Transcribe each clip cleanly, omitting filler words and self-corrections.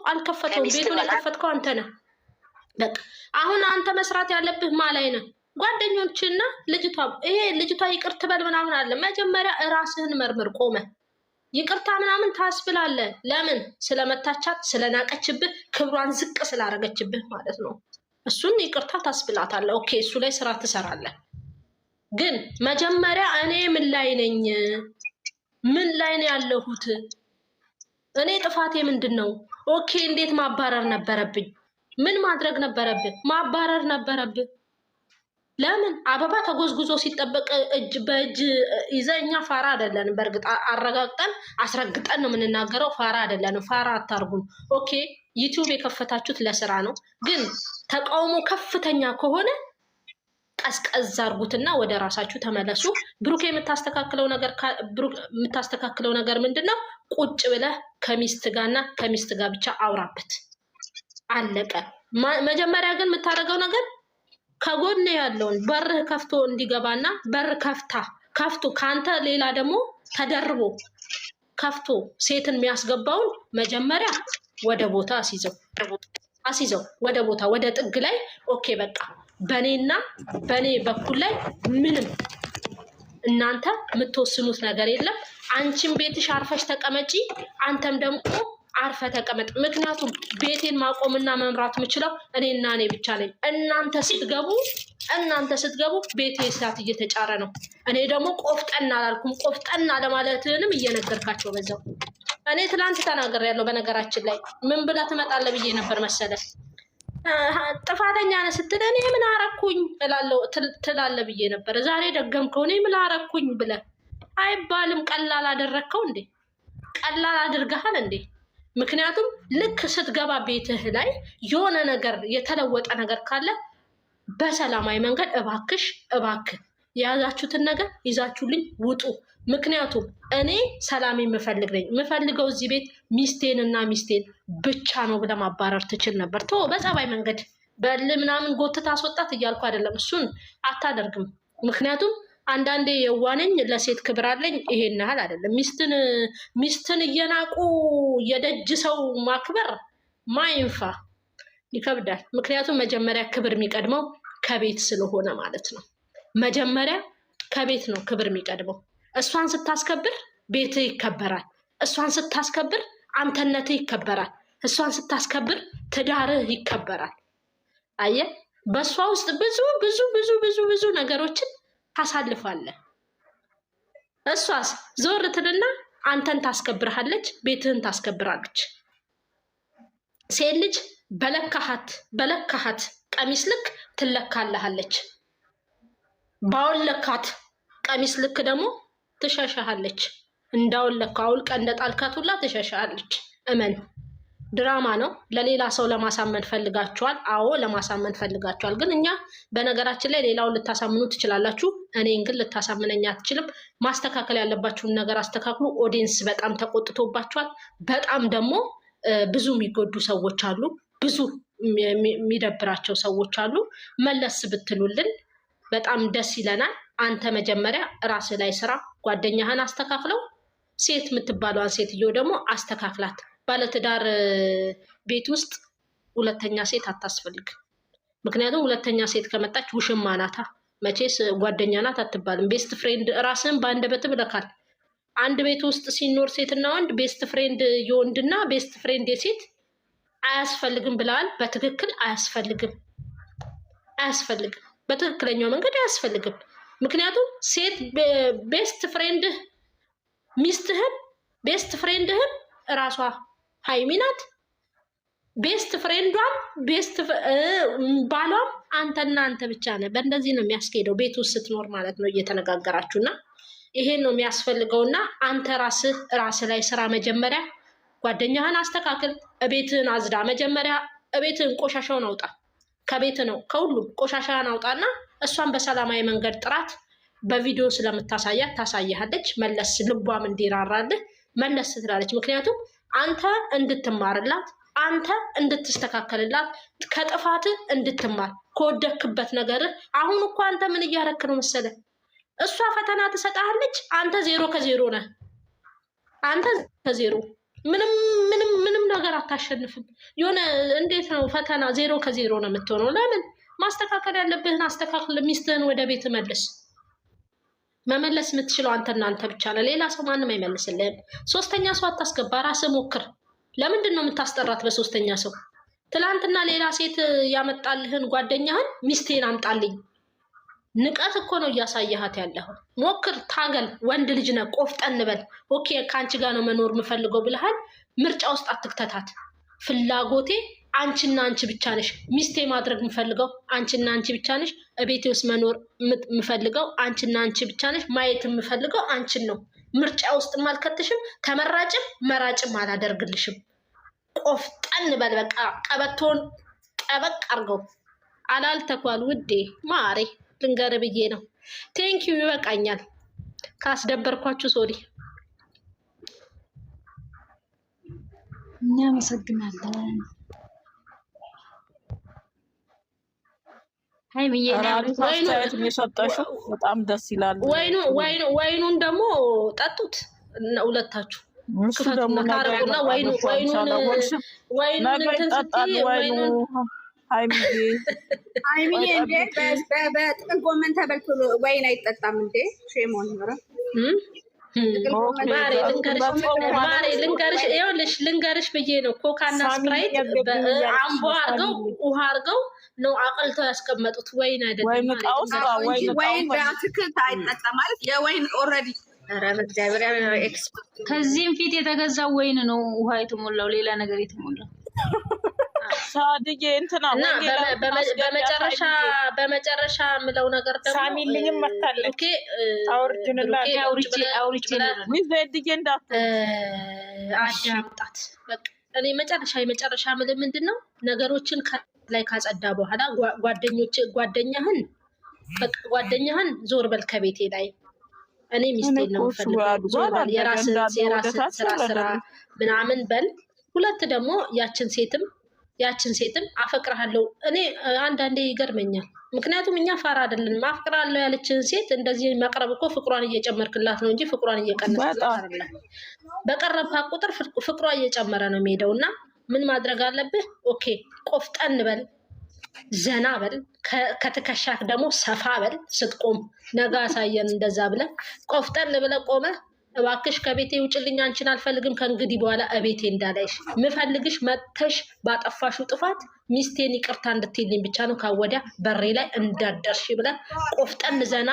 አልከፈተውም። ቤቱን የከፈትከው አንተ ነህ። በቃ አሁን አንተ መስራት ያለብህ ማላይ ነው ጓደኞችና ልጅቷ። ይሄ ልጅቷ ይቅር ትበል ምናምን አለ። መጀመሪያ ራስህን መርምር። ቆመ ይቅርታ ምናምን ታስብላለህ። ለምን? ስለመታቻት፣ ስለናቀችብህ፣ ክብሯን ዝቅ ስላደረገችብህ ማለት ነው። እሱን ይቅርታ ታስብላታለህ። ኦኬ፣ እሱ ላይ ስራ ትሰራለህ። ግን መጀመሪያ እኔ ምን ላይ ነኝ? ምን ላይ ነው ያለሁት? እኔ ጥፋቴ ምንድን ነው? ኦኬ፣ እንዴት ማባረር ነበረብኝ? ምን ማድረግ ነበረብህ? ማባረር ነበረብህ። ለምን? አበባ ተጎዝጉዞ ሲጠበቅ እጅ በእጅ ይዘኛ ፋራ አይደለንም። በእርግጥ አረጋግጠን አስረግጠን ነው የምንናገረው። ፋራ አይደለንም። ፋራ አታርጉን። ኦኬ፣ ዩቲዩብ የከፈታችሁት ለስራ ነው። ግን ተቃውሞ ከፍተኛ ከሆነ ቀዝቀዝ አርጉትና ወደ ራሳችሁ ተመለሱ። ብሩክ የምታስተካክለው ነገር ምንድነው? ቁጭ ብለህ ከሚስት ጋርና ከሚስት ጋር ብቻ አውራበት። አለቀ። መጀመሪያ ግን የምታደርገው ነገር ከጎን ያለውን በርህ ከፍቶ እንዲገባና በር ከፍቶ ካንተ ሌላ ደግሞ ተደርቦ ከፍቶ ሴትን የሚያስገባውን መጀመሪያ ወደ ቦታ አስይዘው ወደ ቦታ ወደ ጥግ ላይ። ኦኬ በቃ በኔና በኔ በኩል ላይ ምንም እናንተ የምትወስኑት ነገር የለም። አንቺም ቤትሽ አርፈሽ ተቀመጪ፣ አንተም ደግሞ አርፈ ተቀመጥ። ምክንያቱም ቤቴን ማቆምና መምራት የምችለው እኔና እኔ ብቻ ነኝ። እናንተ ስትገቡ ቤቴ እሳት እየተጫረ ነው። እኔ ደግሞ ቆፍጠና አላልኩም። ቆፍጠና ለማለትንም እየነገርካቸው በዛው። እኔ ትላንት ተናግሬያለሁ። በነገራችን ላይ ምን ብለህ ትመጣለህ ብዬ ነበር መሰለህ? ጥፋተኛ ነህ ስትል እኔ ምን አረኩኝ እላለሁ ትላለህ ብዬ ነበር። ዛሬ ደገምከው። እኔ ምን አረኩኝ ብለህ አይባልም። ቀላል አደረግከው እንዴ? ቀላል አድርገሃል እንዴ? ምክንያቱም ልክ ስትገባ ቤትህ ላይ የሆነ ነገር የተለወጠ ነገር ካለ በሰላማዊ መንገድ እባክህ የያዛችሁትን ነገር ይዛችሁልኝ ውጡ። ምክንያቱም እኔ ሰላም የምፈልገው እዚህ ቤት ሚስቴን ብቻ ነው ብለህ ማባረር ትችል ነበር። በጸባይ መንገድ በል ምናምን ጎትታ አስወጣት እያልኩ አይደለም። እሱን አታደርግም። ምክንያቱም አንዳንዴ የዋነኝ ለሴት ክብር አለኝ ይሄን ያህል አይደለም። ሚስትን እየናቁ የደጅ ሰው ማክበር ማይንፋ ይከብዳል። ምክንያቱም መጀመሪያ ክብር የሚቀድመው ከቤት ስለሆነ ማለት ነው። መጀመሪያ ከቤት ነው ክብር የሚቀድመው። እሷን ስታስከብር ቤትህ ይከበራል። እሷን ስታስከብር አንተነትህ ይከበራል። እሷን ስታስከብር ትዳርህ ይከበራል። አየህ፣ በእሷ ውስጥ ብዙ ነገሮችን ታሳልፋለህ። እሷስ ዞር ትልና አንተን ታስከብርሃለች፣ ቤትህን ታስከብራለች። ሴት ልጅ በለካሃት ቀሚስ ልክ ትለካለሃለች። ባወለካት ቀሚስ ልክ ደግሞ ትሸሻሃለች። እንዳወለካ አውልቀ እንደጣልካት ሁላ ትሸሻሃለች። እመን። ድራማ ነው። ለሌላ ሰው ለማሳመን ፈልጋችኋል። አዎ ለማሳመን ፈልጋችኋል። ግን እኛ በነገራችን ላይ ሌላውን ልታሳምኑ ትችላላችሁ። እኔን ግን ልታሳምነኝ አትችልም። ማስተካከል ያለባችሁን ነገር አስተካክሉ። ኦዲየንስ በጣም ተቆጥቶባችኋል። በጣም ደግሞ ብዙ የሚጎዱ ሰዎች አሉ። ብዙ የሚደብራቸው ሰዎች አሉ። መለስ ብትሉልን በጣም ደስ ይለናል። አንተ መጀመሪያ ራስ ላይ ስራ፣ ጓደኛህን አስተካክለው። ሴት የምትባለዋን ሴትዮ ደግሞ አስተካክላት። ባለትዳር ቤት ውስጥ ሁለተኛ ሴት አታስፈልግ። ምክንያቱም ሁለተኛ ሴት ከመጣች ውሽማ ናታ። መቼስ ጓደኛ ናት አትባልም። ቤስት ፍሬንድ ራስን በአንደበት ብለካል። አንድ ቤት ውስጥ ሲኖር ሴትና ወንድ ቤስት ፍሬንድ የወንድና ቤስት ፍሬንድ የሴት አያስፈልግም ብለዋል። በትክክል አያስፈልግም። በትክክለኛው መንገድ አያስፈልግም። ምክንያቱም ሴት ቤስት ፍሬንድህ ሚስትህም ቤስት ፍሬንድህም እራሷ ሀይሚ ናት። ቤስት ፍሬንዷም ባሏም አንተና አንተ ብቻ ነህ። በእንደዚህ ነው የሚያስኬደው ቤት ውስጥ ስትኖር ማለት ነው። እየተነጋገራችሁና ይሄን ነው የሚያስፈልገውና አንተ ራስህ ላይ ስራ። መጀመሪያ ጓደኛህን አስተካክል። እቤትህን አዝዳ። መጀመሪያ እቤትህን ቆሻሻውን አውጣ። ከቤት ነው ከሁሉም ቆሻሻን አውጣና እሷን በሰላማዊ መንገድ ጥራት። በቪዲዮ ስለምታሳያት ታሳያለች። መለስ ልቧም እንዲራራልህ መለስ ትላለች። ምክንያቱም አንተ እንድትማርላት፣ አንተ እንድትስተካከልላት፣ ከጥፋት እንድትማር ከወደክበት ነገር። አሁን እኮ አንተ ምን እያረክ ነው መሰለህ? እሷ ፈተና ትሰጣለች፣ አንተ 0 ከ0 ነህ። አንተ ከ0 ምንም ነገር አታሸንፍም። የሆነ እንዴት ነው ፈተና 0 ከ0 ነው የምትሆነው። ለምን ማስተካከል ያለብህን አስተካክል። ሚስትህን ወደ ቤት መልስ። መመለስ የምትችለው አንተና አንተ ብቻ ነው። ሌላ ሰው ማንም አይመልስልህም። ሶስተኛ ሰው አታስገባ፣ ራስህ ሞክር። ለምንድን ነው የምታስጠራት በሶስተኛ ሰው? ትላንትና ሌላ ሴት ያመጣልህን ጓደኛህን ሚስቴን አምጣልኝ። ንቀት እኮ ነው እያሳየሃት ያለኸው። ሞክር፣ ታገል። ወንድ ልጅ ነህ፣ ቆፍጠን በል። ኦኬ ከአንቺ ጋር ነው መኖር የምፈልገው ብለሃል። ምርጫ ውስጥ አትክተታት። ፍላጎቴ አንቺና አንቺ ብቻ ነሽ። ሚስቴ ማድረግ የምፈልገው አንቺና አንቺ ብቻ ነሽ። እቤቴ ውስጥ መኖር የምፈልገው አንቺና አንቺ ብቻ ነሽ። ማየት የምፈልገው አንቺን ነው። ምርጫ ውስጥ አልከትሽም። ተመራጭም መራጭም አላደርግልሽም። ቆፍጠን በል። በቃ ቀበቶን ጠበቅ አርገው። አላልተኳል ውዴ ማሬ፣ ልንገር ብዬ ነው። ቴንኪዩ፣ ይበቃኛል። ካስደበርኳችሁ ሶሪ። እናመሰግናለን። ሀይሚዬ በጣም ደስ ይላል። ወይኑን ደግሞ ጠጡት ሁለታችሁ። ክፈቱና ታረቁና ወይኑን ሀይሚዬ እንዴ በጥቅል ጎመን ተበልቶ ወይን አይጠጣም እንዴ? ሼሞን ኖረ ልንገርሽ ብዬ ነው። ኮካና ስፕራይት አምቦ አርገው ውሃ አርገው ነው አቅልተው ያስቀመጡት። ወይን አይደለም። ወይን በአትክልት አይጠጣም ማለት የወይን ኦልሬዲ ከዚህም ፊት የተገዛው ወይን ነው ውሃ የተሞላው፣ ሌላ ነገር የተሞላው። ሳድዬ እንትና በመጨረሻ የምለው ነገር ደግሞ ሳሚልኝም መታለች። ኦኬ አዳምጣት። በቃ እኔ የመጨረሻ ምል ምንድን ነው ነገሮችን ላይ ካጸዳ በኋላ ጓደኛህን ዞር በል ከቤቴ ላይ። እኔ ሚስቴን ነው የምፈልገው። ዞር በል፣ የራስን ስራ ምናምን በል። ሁለት ደግሞ ያችን ሴትም አፈቅርሃለሁ። እኔ አንዳንዴ ይገርመኛል። ምክንያቱም እኛ ፋራ አይደለንም። አፍቅራለሁ ያለችን ሴት እንደዚህ መቅረብ እኮ ፍቅሯን እየጨመርክላት ነው እንጂ ፍቅሯን እየቀነስክላት አይደለም። በቀረብካ ቁጥር ፍቅሯ እየጨመረ ነው የሚሄደው። እና ምን ማድረግ አለብህ? ኦኬ ቆፍጠን በል፣ ዘና በል፣ ከትከሻክ ደግሞ ሰፋ በል። ስትቆም ነገ አሳየን እንደዛ ብለህ ቆፍጠን ብለህ ቆመህ እባክሽ ከቤቴ ውጭልኝ፣ አንቺን አልፈልግም ከእንግዲህ በኋላ እቤቴ እንዳላይሽ፣ ምፈልግሽ መተሽ ባጠፋሹ ጥፋት ሚስቴን ይቅርታ እንድትይልኝ ብቻ ነው። ካወዲያ በሬ ላይ እንዳደርሽ ብለህ ቆፍጠን ዘና፣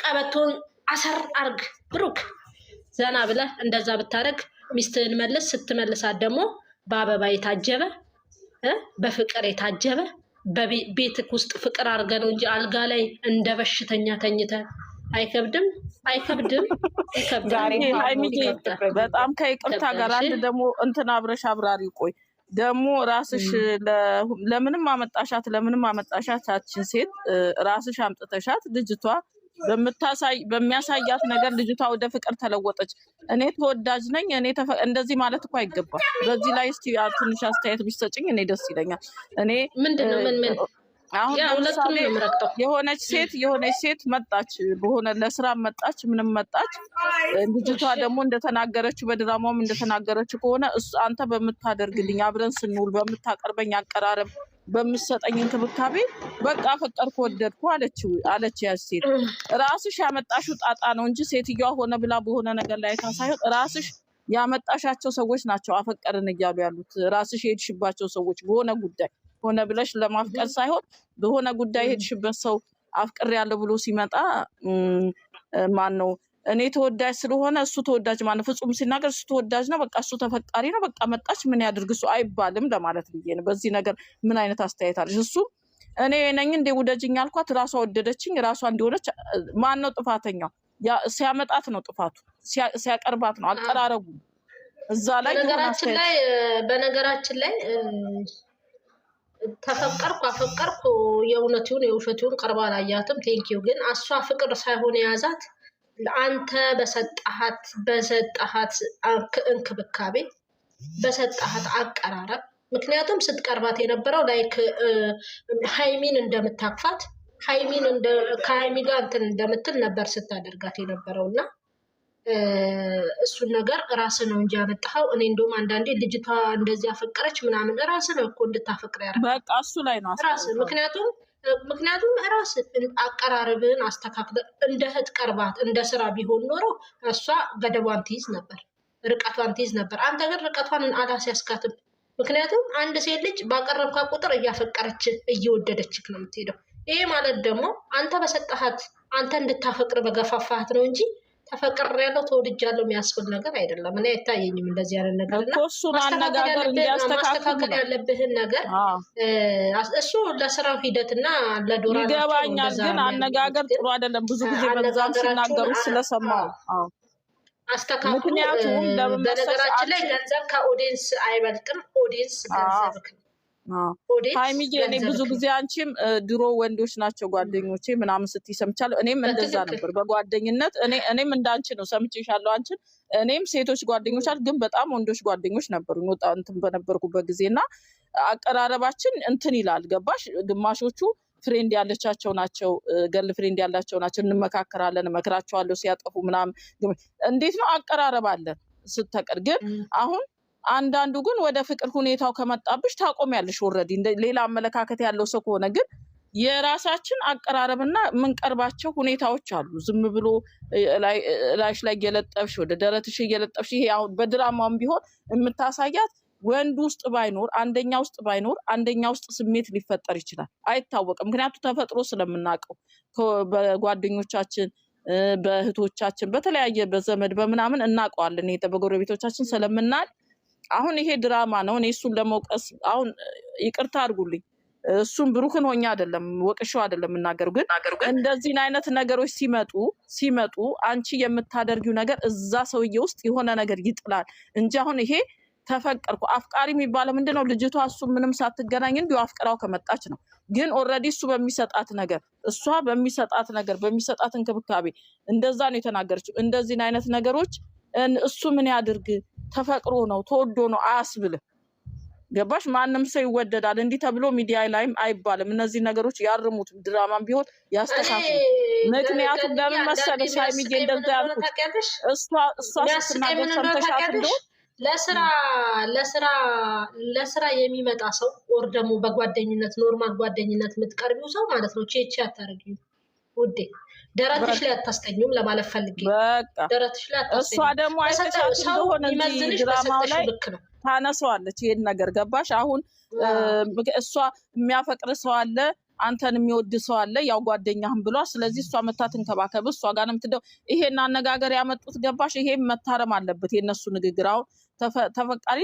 ቀበቶን አሰር አርግ፣ ብሩክ ዘና ብለህ እንደዛ ብታደርግ ሚስትህን መልስ። ስትመልሳት ደግሞ በአበባ የታጀበ በፍቅር የታጀበ በቤትክ ውስጥ ፍቅር አርገ ነው እንጂ አልጋ ላይ እንደ በሽተኛ ተኝተ አይከብድም። በጣም ከይቅርታ ጋር አንድ ደግሞ እንትን አብረሽ አብራሪ ቆይ ደግሞ ራስሽ ለምንም አመጣሻት ያችን ሴት ራስሽ አምጥተሻት ልጅቷ በሚያሳያት ነገር ልጅቷ ወደ ፍቅር ተለወጠች። እኔ ተወዳጅ ነኝ እንደዚህ ማለት እኮ አይገባም። በዚህ ላይ እስቲ ትንሽ አስተያየት ቢሰጭኝ እኔ ደስ ይለኛል። እኔ ምንድነው ምን አሁን የሆነች ሴት መጣች፣ በሆነ ለስራ መጣች፣ ምንም መጣች። ልጅቷ ደግሞ እንደተናገረችው በድራማውም እንደተናገረችው ከሆነ አንተ በምታደርግልኝ አብረን ስንውል በምታቀርበኝ አቀራረብ በምሰጠኝ እንክብካቤ በቃ ፈቀርኩ ወደድኩ አለች። ያች ሴት ራስሽ ያመጣሽው ጣጣ ነው እንጂ ሴትዮዋ ሆነ ብላ በሆነ ነገር ላይ ሳይሆን ራስሽ ያመጣሻቸው ሰዎች ናቸው አፈቀርን እያሉ ያሉት። ራስሽ የሄድሽባቸው ሰዎች በሆነ ጉዳይ ሆነ ብለሽ ለማፍቀር ሳይሆን በሆነ ጉዳይ ሄድሽበት ሰው አፍቅር ያለው ብሎ ሲመጣ ማን ነው እኔ ተወዳጅ ስለሆነ እሱ ተወዳጅ ማለት ፍጹም ሲናገር እሱ ተወዳጅ ነው፣ በቃ እሱ ተፈቃሪ ነው፣ በቃ መጣች ምን ያድርግ እሱ አይባልም ለማለት ብዬ ነው። በዚህ ነገር ምን አይነት አስተያየት አለሽ? እሱ እኔ ነኝ እንደ ውደጅኝ አልኳት፣ ራሷ ወደደችኝ፣ ራሷ እንዲሆነች። ማን ነው ጥፋተኛው? ሲያመጣት ነው ጥፋቱ፣ ሲያቀርባት ነው አቀራረቡ። እዛ ላይ በነገራችን ላይ ተፈቀርኩ አፈቀርኩ የእውነቱን የውሸቱን ቀርባ አላያትም። ቴንኪው ግን እሷ ፍቅር ሳይሆን የያዛት አንተ በሰጣሃት እንክብካቤ በሰጣሃት አቀራረብ። ምክንያቱም ስትቀርባት የነበረው ላይክ ሀይሚን እንደምታቅፋት ከሀይሚ ጋር እንትን እንደምትል ነበር ስታደርጋት የነበረው እና እሱን ነገር ራስ ነው እንጂ ያመጣኸው። እኔ እንደውም አንዳንዴ ልጅቷ እንደዚህ አፈቀረች ምናምን ራስ ነው እኮ እንድታፈቅር ያደረገው። በቃ እሱ ላይ ነው ራስ ምክንያቱም ራስ አቀራረብን አስተካክለ እንደ እህት ቀርባት እንደ ስራ ቢሆን ኖሮ እሷ ገደቧን ትይዝ ነበር፣ ርቀቷን ትይዝ ነበር። አንተ ግን ርቀቷን አላስያዝካትም። ምክንያቱም አንድ ሴት ልጅ ባቀረብካ ቁጥር እያፈቀረች እየወደደችክ ነው የምትሄደው። ይሄ ማለት ደግሞ አንተ በሰጠሃት አንተ እንድታፈቅር በገፋፋት ነው እንጂ ተፈቅር ያለው ተወድጃለሁ የሚያስብል ነገር አይደለም። እኔ አይታየኝም እንደዚህ ያለ ነገር እና ማስተካከል ያለብህን ነገር እሱ ለስራው ሂደትና ለዶራ ይገባኛል። ግን አነጋገር ጥሩ አይደለም። ብዙ ጊዜ በዛም ሲናገሩ ስለሰማው አስተካክሉ። በነገራችን ላይ ገንዘብ ከኦዲየንስ አይበልጥም። ኦዲየንስ ገንዘብ ሃይሚዬ እኔ ብዙ ጊዜ አንቺም ድሮ ወንዶች ናቸው ጓደኞቼ ምናምን ስትይ ሰምቻለሁ። እኔም እንደዛ ነበር በጓደኝነት እኔም እንዳንቺ ነው ሰምቼሻለሁ አንቺን። እኔም ሴቶች ጓደኞች አሉ፣ ግን በጣም ወንዶች ጓደኞች ነበሩ ወጣ እንትን በነበርኩበት ጊዜና አቀራረባችን እንትን ይላል። ገባሽ? ግማሾቹ ፍሬንድ ያለቻቸው ናቸው፣ ገል ፍሬንድ ያላቸው ናቸው። እንመካከራለን፣ እመክራቸዋለሁ ሲያጠፉ ምናምን። እንዴት ነው አቀራረብ አለን ስትቀር። ግን አሁን አንዳንዱ ግን ወደ ፍቅር ሁኔታው ከመጣብሽ ታቆሚያለሽ። ኦልሬዲ ሌላ አመለካከት ያለው ሰው ከሆነ ግን የራሳችን አቀራረብና የምንቀርባቸው ሁኔታዎች አሉ። ዝም ብሎ ላይሽ ላይ እየለጠብሽ ወደ ደረትሽ እየለጠብሽ ይሄ አሁን በድራማም ቢሆን የምታሳያት ወንድ ውስጥ ባይኖር አንደኛ ውስጥ ስሜት ሊፈጠር ይችላል፣ አይታወቅም። ምክንያቱም ተፈጥሮ ስለምናውቀው በጓደኞቻችን በእህቶቻችን በተለያየ በዘመድ በምናምን እናውቀዋለን። በጎረቤቶቻችን ስለምናል አሁን ይሄ ድራማ ነው። እኔ እሱን ለመውቀስ አሁን ይቅርታ አድርጉልኝ፣ እሱን ብሩክን ሆኛ አይደለም ወቅሻው አይደለም እናገሩ። ግን እንደዚህን አይነት ነገሮች ሲመጡ አንቺ የምታደርጊው ነገር እዛ ሰውዬ ውስጥ የሆነ ነገር ይጥላል እንጂ አሁን ይሄ ተፈቀርኩ አፍቃሪ የሚባለው ምንድነው? ልጅቷ እሱ ምንም ሳትገናኝ እንዲሁ አፍቅራው ከመጣች ነው። ግን ኦልሬዲ እሱ በሚሰጣት ነገር እሷ በሚሰጣት ነገር በሚሰጣት እንክብካቤ እንደዛ ነው የተናገረችው። እንደዚህን አይነት ነገሮች እሱ ምን ያድርግ ተፈቅሮ ነው ተወዶ ነው አያስብልም። ገባሽ? ማንም ሰው ይወደዳል እንዲህ ተብሎ ሚዲያ ላይም አይባልም። እነዚህ ነገሮች ያርሙት፣ ድራማም ቢሆን ያስተካክሉ። ምክንያቱም ለምን መሰለሽ ሃይሚዬ እንደዛ ያልኩት እሷ ስትናገር ሰምተሻት እንደሆነ ለስራ የሚመጣ ሰው ወር ደግሞ በጓደኝነት ኖርማል ጓደኝነት የምትቀርቢው ሰው ማለት ነው። ቼቼ አታርጊው ውዴ፣ ደረትሽ ላይ አታስተኙም ለማለት ፈልጌ። ደረትሽ ላይ አታስተኙም። እሷ ደግሞ አይተሻት እንደሆነ እንጂ ድራማው ላይ ታነሳዋለች ይሄን ነገር። ገባሽ? አሁን እሷ የሚያፈቅር ሰው አለ፣ አንተን የሚወድ ሰው አለ፣ ያው ጓደኛህም ብሏል። ስለዚህ እሷ መታ ትንከባከብ፣ እሷ ጋር ነው የምትደው። ይሄን አነጋገር ያመጡት ገባሽ? ይሄም መታረም አለበት የነሱ ንግግር። አሁን ተፈቃሪ